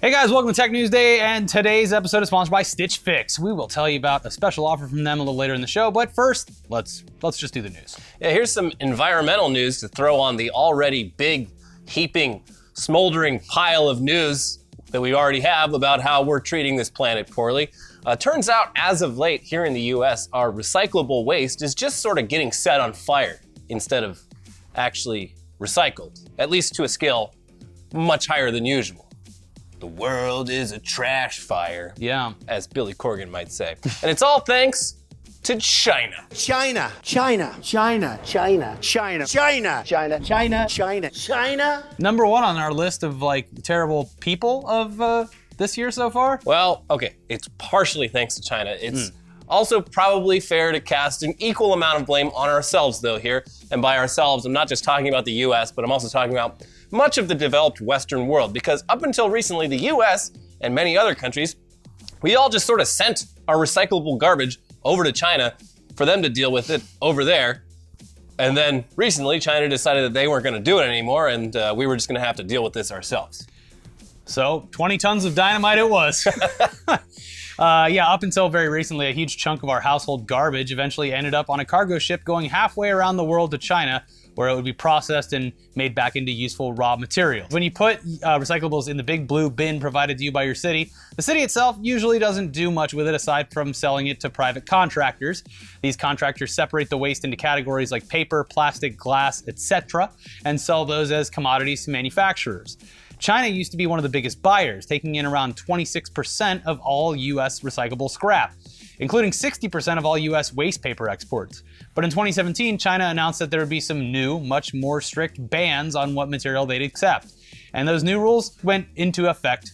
Hey guys, welcome to TechNewsDay, and today's episode is sponsored by Stitch Fix. We will tell you about a special offer from them a little later in the show, but first, let's just do the news. Yeah, here's some environmental news to throw on the already big, heaping, smoldering pile of news that we already have about how we're treating this planet poorly. Turns out, as of late, here in the US, our recyclable waste is just sort of getting set on fire instead of actually recycled, at least to a scale much higher than usual. The world is a trash fire, as Billy Corgan might say. And it's all thanks to China. China. Number one on our list of terrible people of this year so far? Well, okay, it's partially thanks to China. It's also probably fair to cast an equal amount of blame on ourselves though here. And by ourselves, I'm not just talking about the US, but I'm also talking about much of the developed Western world, because up until recently, the US and many other countries, we all just sort of sent our recyclable garbage over to China for them to deal with it over there. And then recently, China decided that they weren't gonna do it anymore, and we were just gonna have to deal with this ourselves. So 20 tons of dynamite it was. Up until very recently, a huge chunk of our household garbage eventually ended up on a cargo ship going halfway around the world to China, where it would be processed and made back into useful raw materials. When you put recyclables in the big blue bin provided to you by your city, the city itself usually doesn't do much with it aside from selling it to private contractors. These contractors separate the waste into categories like paper, plastic, glass, etc., and sell those as commodities to manufacturers. China used to be one of the biggest buyers, taking in around 26% of all US recyclable scrap, including 60% of all US waste paper exports. But in 2017, China announced that there would be some new, much more strict bans on what material they'd accept. And those new rules went into effect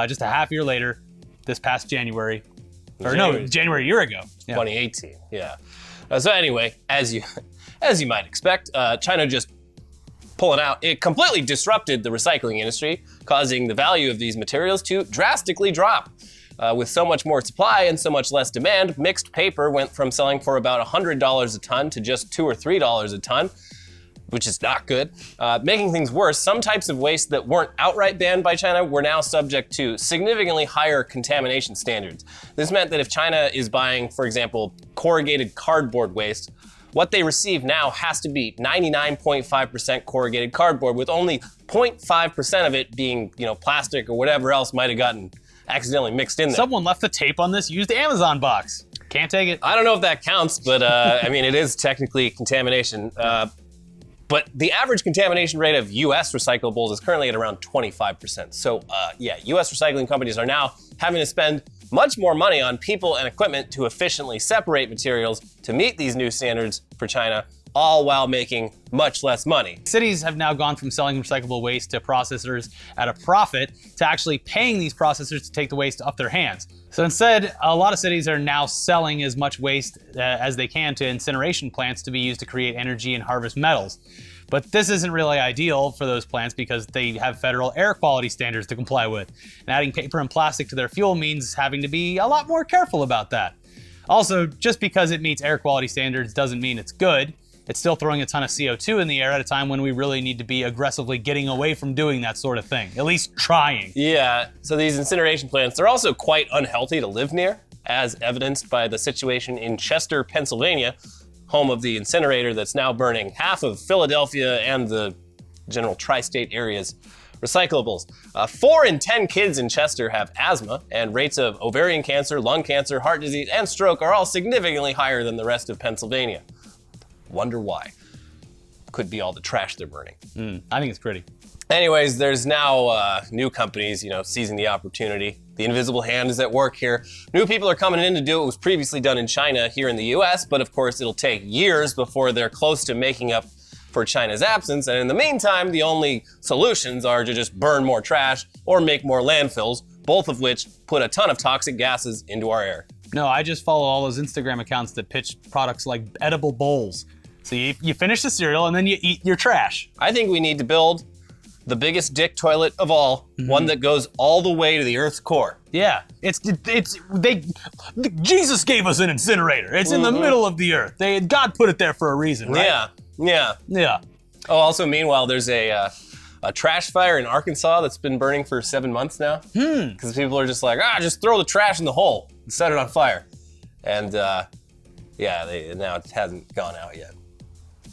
just a half year later, this past January a year ago. 2018, yeah. So anyway, as you might expect, China just pulling out, it completely disrupted the recycling industry, causing the value of these materials to drastically drop. With so much more supply and so much less demand, mixed paper went from selling for about $100 a ton to just $2 or $3 a ton, which is not good. Making things worse, some types of waste that weren't outright banned by China were now subject to significantly higher contamination standards. This meant that if China is buying, for example, corrugated cardboard waste, what they receive now has to be 99.5% corrugated cardboard, with only 0.5% of it being, plastic or whatever else might have gotten accidentally mixed in there. Someone left the tape on this used Amazon box. Can't take it. I don't know if that counts, but it is technically contamination. But the average contamination rate of US recyclables is currently at around 25%. So US recycling companies are now having to spend much more money on people and equipment to efficiently separate materials to meet these new standards for China, all while making much less money. Cities have now gone from selling recyclable waste to processors at a profit to actually paying these processors to take the waste off their hands. So instead, a lot of cities are now selling as much waste as they can to incineration plants to be used to create energy and harvest metals. But this isn't really ideal for those plants because they have federal air quality standards to comply with. And adding paper and plastic to their fuel means having to be a lot more careful about that. Also, just because it meets air quality standards doesn't mean it's good. It's still throwing a ton of CO2 in the air at a time when we really need to be aggressively getting away from doing that sort of thing, at least trying. Yeah, so these incineration plants, they're also quite unhealthy to live near, as evidenced by the situation in Chester, Pennsylvania, home of the incinerator that's now burning half of Philadelphia and the general tri-state area's recyclables. 4 in 10 kids in Chester have asthma, and rates of ovarian cancer, lung cancer, heart disease, and stroke are all significantly higher than the rest of Pennsylvania. Wonder why. Could be all the trash they're burning. I think it's pretty. Anyways, there's now new companies, seizing the opportunity. The invisible hand is at work here. New people are coming in to do what was previously done in China here in the US, but of course it'll take years before they're close to making up for China's absence. And in the meantime, the only solutions are to just burn more trash or make more landfills, both of which put a ton of toxic gases into our air. No, I just follow all those Instagram accounts that pitch products like edible bowls. So you finish the cereal and then you eat your trash. I think we need to build the biggest dick toilet of all, one that goes all the way to the Earth's core. Yeah, Jesus gave us an incinerator. It's in the middle of the Earth. God put it there for a reason, right? Yeah. Yeah. Oh, also, meanwhile, there's a a trash fire in Arkansas that's been burning for 7 months now. Because people are just like, just throw the trash in the hole and set it on fire. And now it hasn't gone out yet.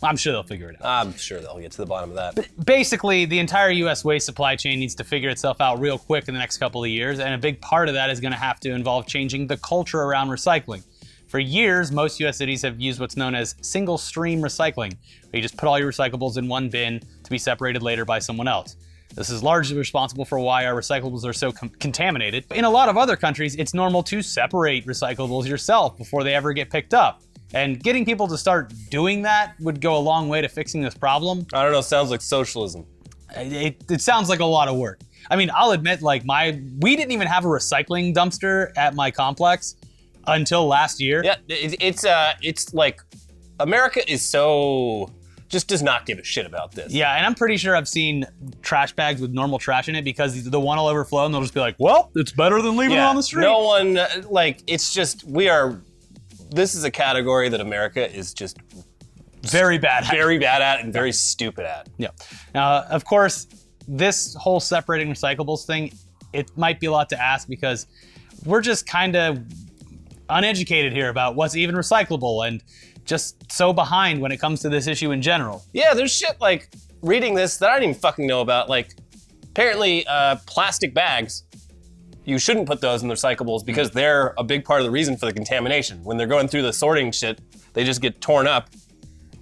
I'm sure they'll figure it out. I'm sure they'll get to the bottom of that. But basically, the entire U.S. waste supply chain needs to figure itself out real quick in the next couple of years, and a big part of that is going to have to involve changing the culture around recycling. For years, most U.S. cities have used what's known as single-stream recycling, where you just put all your recyclables in one bin to be separated later by someone else. This is largely responsible for why our recyclables are so contaminated. In a lot of other countries, it's normal to separate recyclables yourself before they ever get picked up. And getting people to start doing that would go a long way to fixing this problem. I don't know, sounds like socialism. It sounds like a lot of work. I mean, I'll admit, like, we didn't even have a recycling dumpster at my complex until last year. Yeah, it's like, America is just does not give a shit about this. Yeah, and I'm pretty sure I've seen trash bags with normal trash in it because the one will overflow and they'll just be like, well, it's better than leaving it on the street. No one, it's just, this is a category that America is just very bad at and very stupid at. Yeah. Now, of course, this whole separating recyclables thing, it might be a lot to ask because we're just kind of uneducated here about what's even recyclable and just so behind when it comes to this issue in general. Yeah, there's shit like reading this that I didn't even fucking know about. Like, apparently plastic bags, you shouldn't put those in the recyclables because they're a big part of the reason for the contamination. When they're going through the sorting shit, they just get torn up.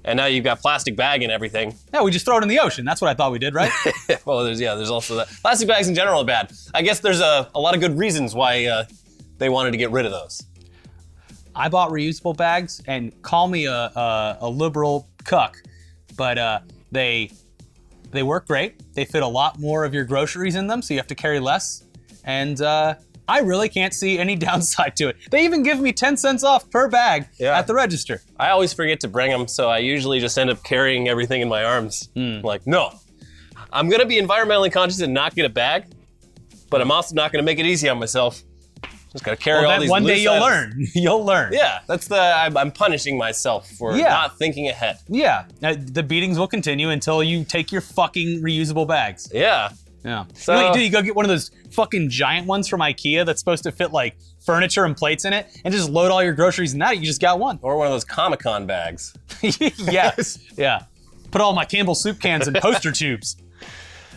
And now you've got plastic bag and everything. Yeah, we just throw it in the ocean. That's what I thought we did, right? Well, there's also that. Plastic bags in general are bad. I guess there's a lot of good reasons why they wanted to get rid of those. I bought reusable bags, and call me a liberal cuck, but they work great. They fit a lot more of your groceries in them, so you have to carry less. And I really can't see any downside to it. They even give me 10 cents off per bag at the register. I always forget to bring them, so I usually just end up carrying everything in my arms. Like, no, I'm gonna be environmentally conscious and not get a bag, but I'm also not gonna make it easy on myself. Just gotta carry all these one day loose you'll items. learn. You'll learn. Yeah, I'm punishing myself for not thinking ahead. Yeah, the beatings will continue until you take your fucking reusable bags. Yeah. Yeah. So, you know what you do? You go get one of those fucking giant ones from IKEA that's supposed to fit like furniture and plates in it and just load all your groceries in that. You just got one. Or one of those Comic-Con bags. Yes. Yeah. Put all my Campbell soup cans in poster tubes.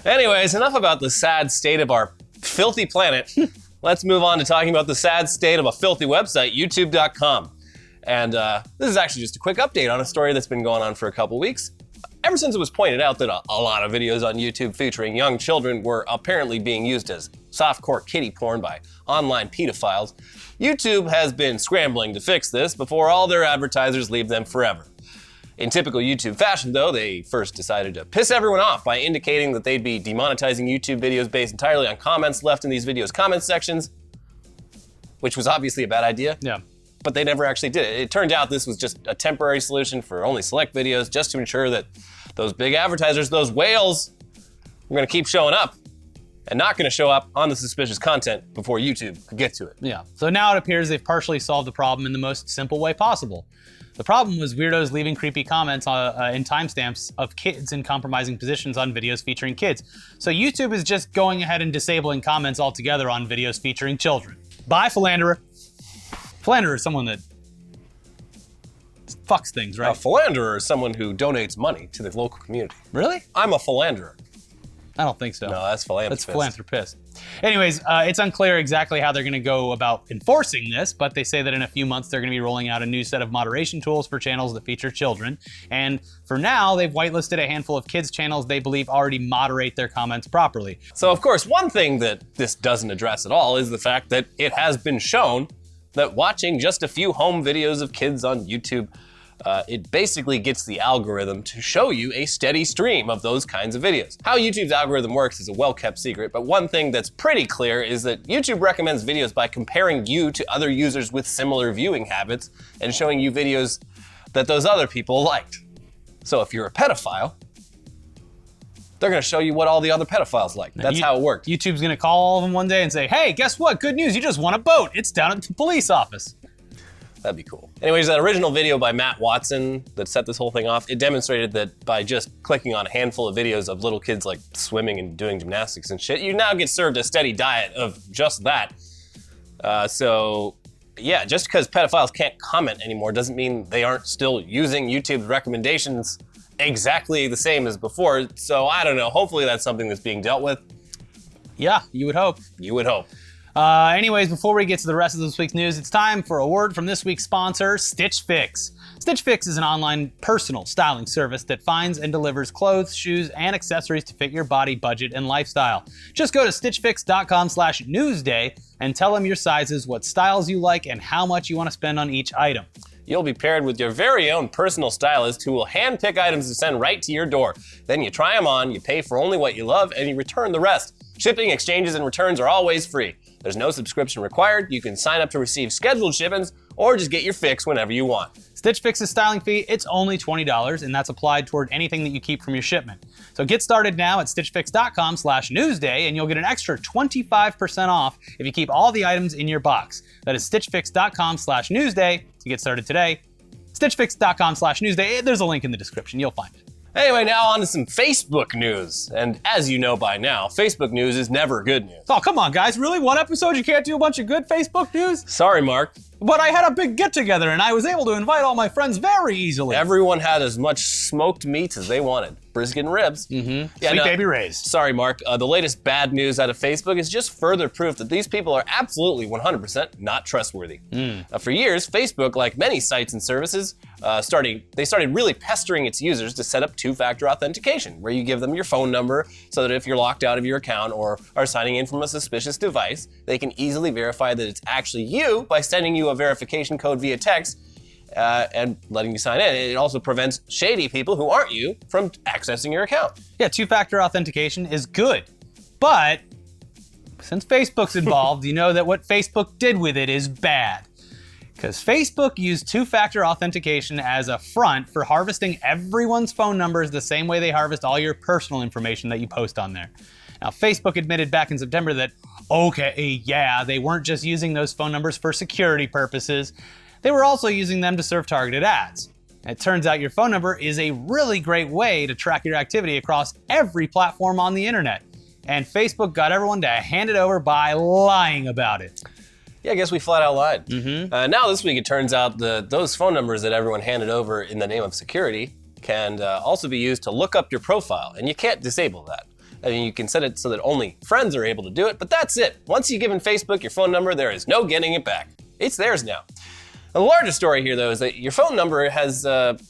Anyways, enough about the sad state of our filthy planet. Let's move on to talking about the sad state of a filthy website, youtube.com. And this is actually just a quick update on a story that's been going on for a couple weeks. Ever since it was pointed out that a lot of videos on YouTube featuring young children were apparently being used as softcore kiddie porn by online pedophiles, YouTube has been scrambling to fix this before all their advertisers leave them forever. In typical YouTube fashion, though, they first decided to piss everyone off by indicating that they'd be demonetizing YouTube videos based entirely on comments left in these videos' comment sections, which was obviously a bad idea. Yeah. But they never actually did it. It turned out this was just a temporary solution for only select videos, just to ensure that those big advertisers, those whales, were gonna keep showing up and not gonna show up on the suspicious content before YouTube could get to it. Yeah. So now it appears they've partially solved the problem in the most simple way possible. The problem was weirdos leaving creepy comments in timestamps of kids in compromising positions on videos featuring kids. So YouTube is just going ahead and disabling comments altogether on videos featuring children. Bye, philanderer. Philanderer is someone that fucks things, right? A philanderer is someone who donates money to the local community. Really? I'm a philanderer. I don't think so. No, that's philanthropist. That's philanthropist. Anyways, it's unclear exactly how they're going to go about enforcing this, but they say that in a few months they're going to be rolling out a new set of moderation tools for channels that feature children. And for now, they've whitelisted a handful of kids' channels they believe already moderate their comments properly. So, of course, one thing that this doesn't address at all is the fact that it has been shown that watching just a few home videos of kids on YouTube, it basically gets the algorithm to show you a steady stream of those kinds of videos. How YouTube's algorithm works is a well-kept secret, but one thing that's pretty clear is that YouTube recommends videos by comparing you to other users with similar viewing habits and showing you videos that those other people liked. So if you're a pedophile, they're gonna show you what all the other pedophiles like. That's how it works. YouTube's gonna call all of them one day and say, hey, guess what? Good news, you just won a boat. It's down at the police office. That'd be cool. Anyways, that original video by Matt Watson that set this whole thing off, it demonstrated that by just clicking on a handful of videos of little kids like swimming and doing gymnastics and shit, you now get served a steady diet of just that. So yeah, just because pedophiles can't comment anymore doesn't mean they aren't still using YouTube's recommendations exactly the same as before. So I don't know, hopefully that's something that's being dealt with. Yeah, you would hope. You would hope. Anyways, before we get to the rest of this week's news, it's time for a word from this week's sponsor, Stitch Fix. Stitch Fix is an online personal styling service that finds and delivers clothes, shoes, and accessories to fit your body, budget, and lifestyle. Just go to stitchfix.com/newsday and tell them your sizes, what styles you like, and how much you want to spend on each item. You'll be paired with your very own personal stylist who will hand-pick items to send right to your door. Then you try them on, you pay for only what you love, and you return the rest. Shipping, exchanges, and returns are always free. There's no subscription required. You can sign up to receive scheduled shipments or just get your fix whenever you want. Stitch Fix's styling fee, it's only $20, and that's applied toward anything that you keep from your shipment. So get started now at stitchfix.com/newsday, and you'll get an extra 25% off if you keep all the items in your box. That is stitchfix.com/newsday to get started today. stitchfix.com/newsday. There's a link in the description. You'll find it. Anyway, now on to some Facebook news. And as you know by now, Facebook news is never good news. Oh, come on, guys. Really? One episode you can't do a bunch of good Facebook news? Sorry, Mark. But I had a big get-together, and I was able to invite all my friends very easily. Everyone had as much smoked meat as they wanted. Brisket and ribs. Yeah, Sweet baby Ray's. Sorry, Mark. The latest bad news out of Facebook is just further proof that these people are absolutely 100% not trustworthy. For years, Facebook, like many sites and services, started really pestering its users to set up two-factor authentication, where you give them your phone number so that if you're locked out of your account or are signing in from a suspicious device, they can easily verify that it's actually you by sending you a verification code via text and letting you sign in. It also prevents shady people who aren't you from accessing your account. Yeah, two-factor authentication is good, but since Facebook's involved, you know that what Facebook did with it is bad. Because Facebook used two-factor authentication as a front for harvesting everyone's phone numbers the same way they harvest all your personal information that you post on there. Now, Facebook admitted back in September that, okay, yeah, they weren't just using those phone numbers for security purposes. They were also using them to serve targeted ads. It turns out your phone number is a really great way to track your activity across every platform on the internet. And Facebook got everyone to hand it over by lying about it. Yeah, I guess we flat out lied. Now this week it turns out those phone numbers that everyone handed over in the name of security can also be used to look up your profile, and you can't disable that. I mean, you can set it so that only friends are able to do it, but that's it. Once you've given Facebook your phone number, there is no getting it back. It's theirs now. The larger story here, though, is that your phone number has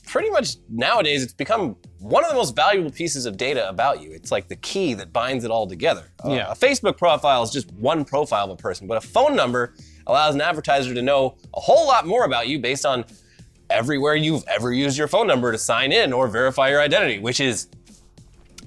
pretty much nowadays, it's become one of the most valuable pieces of data about you. It's like the key that binds it all together. A Facebook profile is just one profile of a person, but a phone number allows an advertiser to know a whole lot more about you based on everywhere you've ever used your phone number to sign in or verify your identity, which is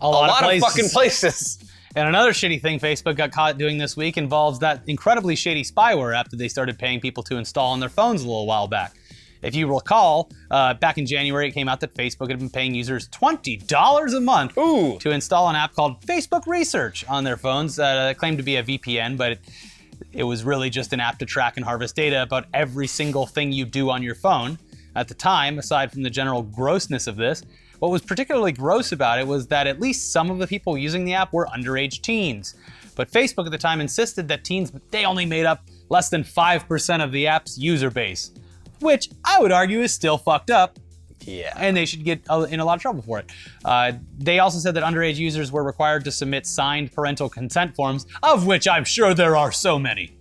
a lot of fucking places. And another shitty thing Facebook got caught doing this week involves that incredibly shady spyware app that they started paying people to install on their phones a little while back. If you recall, back in January, it came out that Facebook had been paying users $20 a month to install an app called Facebook Research on their phones that claimed to be a VPN, but it was really just an app to track and harvest data about every single thing you do on your phone. At the time, aside from the general grossness of this, what was particularly gross about it was that at least some of the people using the app were underage teens. But Facebook at the time insisted that teens, they only made up less than 5% of the app's user base, which I would argue is still fucked up. Yeah. And they should get in a lot of trouble for it. They also said that underage users were required to submit signed parental consent forms, of which I'm sure there are so many.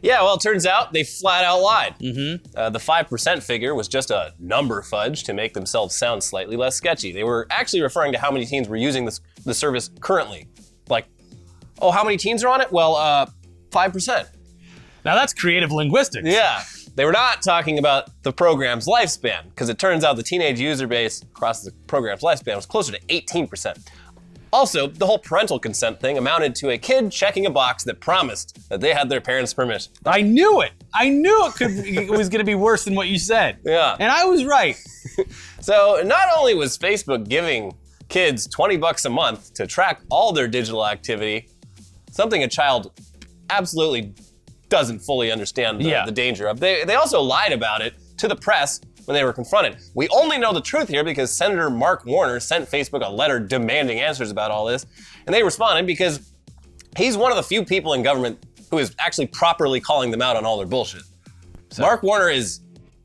Yeah, well, it turns out they flat out lied. The 5% figure was just a number fudge to make themselves sound slightly less sketchy. They were actually referring to how many teens were using the service currently. Like, oh, how many teens are on it? Well, 5%. Now that's creative linguistics. Yeah, they were not talking about the program's lifespan, because it turns out the teenage user base across the program's lifespan was closer to 18%. Also, the whole parental consent thing amounted to a kid checking a box that promised that they had their parents' permission. I knew it. I knew it was going to be worse than what you said. Yeah. And I was right. So not only was Facebook giving kids $20 a month to track all their digital activity, something a child absolutely doesn't fully understand the danger of. They also lied about it to the press when they were confronted. We only know the truth here because Senator Mark Warner sent Facebook a letter demanding answers about all this, and they responded because he's one of the few people in government who is actually properly calling them out on all their bullshit. So, Mark Warner he's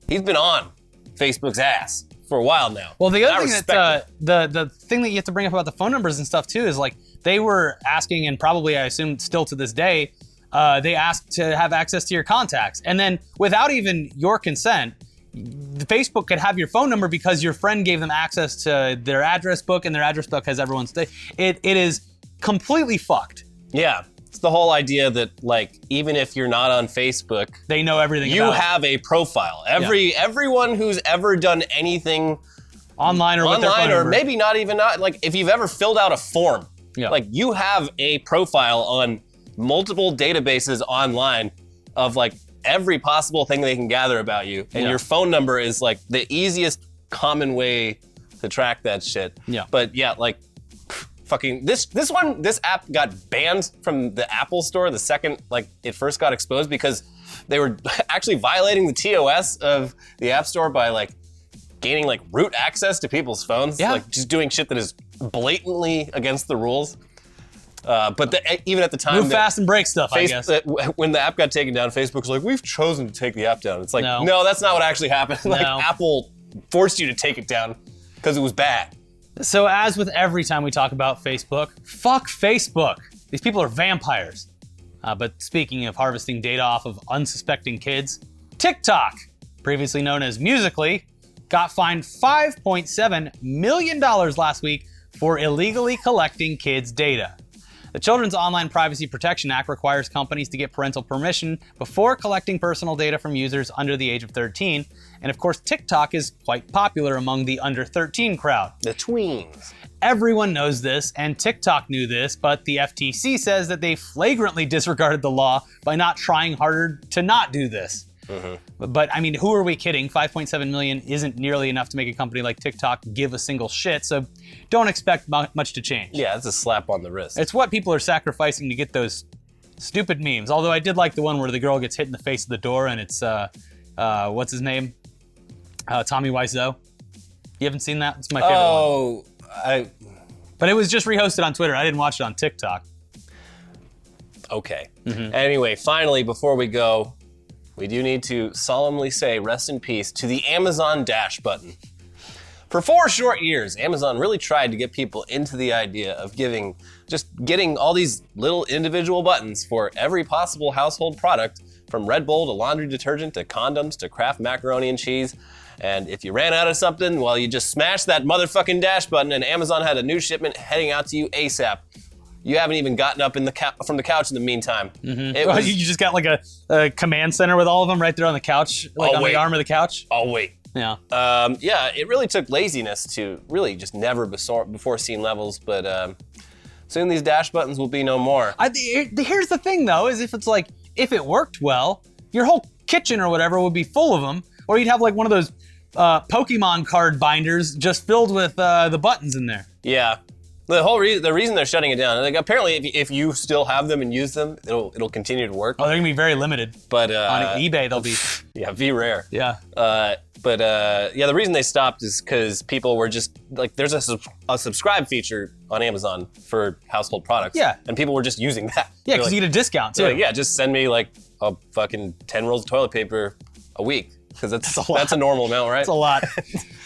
been on Facebook's ass for a while now. Well, the other thing that the thing that you have to bring up about the phone numbers and stuff too is like they were asking, and probably I assume still to this day, they asked to have access to your contacts, and then without even your consent, the Facebook could have your phone number because your friend gave them access to their address book, and their address book has everyone's. It is completely fucked. Yeah, it's the whole idea that like even if you're not on Facebook, they know everything. You have a profile. Everyone who's ever done anything online or with their phone or number. maybe not even like if you've ever filled out a form, like you have a profile on multiple databases online of like every possible thing they can gather about you, and your phone number is like the easiest common way to track that shit. Yeah. But yeah, like fucking this app got banned from the Apple Store the second like it first got exposed because they were actually violating the TOS of the App Store by like gaining like root access to people's phones, like just doing shit that is blatantly against the rules. But even at the time, move fast and break stuff. I guess when the app got taken down, Facebook's like, we've chosen to take the app down. It's like, no, that's not what actually happened. Like Apple forced you to take it down because it was bad. So as with every time we talk about Facebook, fuck Facebook. These people are vampires. But speaking of harvesting data off of unsuspecting kids, TikTok, previously known as Musical.ly, got fined $5.7 million last week for illegally collecting kids' data. The Children's Online Privacy Protection Act requires companies to get parental permission before collecting personal data from users under the age of 13. And of course, TikTok is quite popular among the under 13 crowd. The tweens. Everyone knows this, and TikTok knew this, but the FTC says that they flagrantly disregarded the law by not trying harder to not do this. But I mean, who are we kidding? 5.7 million isn't nearly enough to make a company like TikTok give a single shit, so don't expect much to change. Yeah, it's a slap on the wrist. It's what people are sacrificing to get those stupid memes. Although I did like the one where the girl gets hit in the face of the door and it's, what's his name? Tommy Wiseau. You haven't seen that? It's my favorite one. But it was just rehosted on Twitter. I didn't watch it on TikTok. Okay. Anyway, finally, before we go, we do need to solemnly say rest in peace to the Amazon Dash button. For 4 short years, Amazon really tried to get people into the idea of getting all these little individual buttons for every possible household product, from Red Bull to laundry detergent to condoms to Kraft macaroni and cheese. And if you ran out of something, well, you just smashed that motherfucking Dash button and Amazon had a new shipment heading out to you ASAP. You haven't even gotten up from the couch in the meantime. You just got like a command center with all of them right there on the couch, like on the arm of the couch? I'll wait. Yeah. It really took laziness to really just never before seen levels, but soon these Dash buttons will be no more. Here's the thing though, is if it worked well, your whole kitchen or whatever would be full of them, or you'd have like one of those Pokemon card binders just filled with the buttons in there. Yeah. The reason they're shutting it down, like apparently if you still have them and use them, it'll continue to work. Oh, they're gonna be very limited. But on eBay they'll be. Yeah, be rare. Yeah. The reason they stopped is because people were just like, there's a subscribe feature on Amazon for household products. Yeah. And people were just using that. Yeah, because you get a discount too. Like, yeah, just send me like a fucking 10 rolls of toilet paper a week. Because that's a normal amount, right? That's a lot.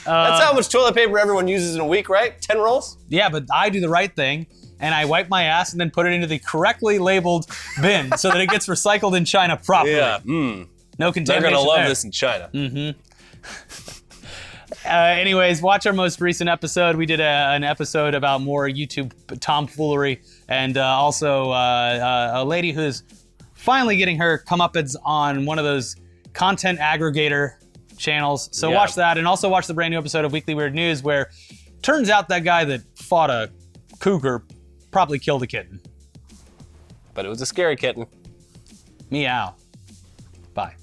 That's how much toilet paper everyone uses in a week, right? 10 rolls? Yeah, but I do the right thing, and I wipe my ass and then put it into the correctly labeled bin so that it gets recycled in China properly. Yeah. No contamination. They're gonna love there. this in China. Anyways, watch our most recent episode. We did an episode about more YouTube tomfoolery, and also a lady who's finally getting her comeuppance on one of those content aggregator channels. So watch that, and also watch the brand new episode of Weekly Weird News where turns out that guy that fought a cougar probably killed a kitten. But it was a scary kitten. Meow. Bye.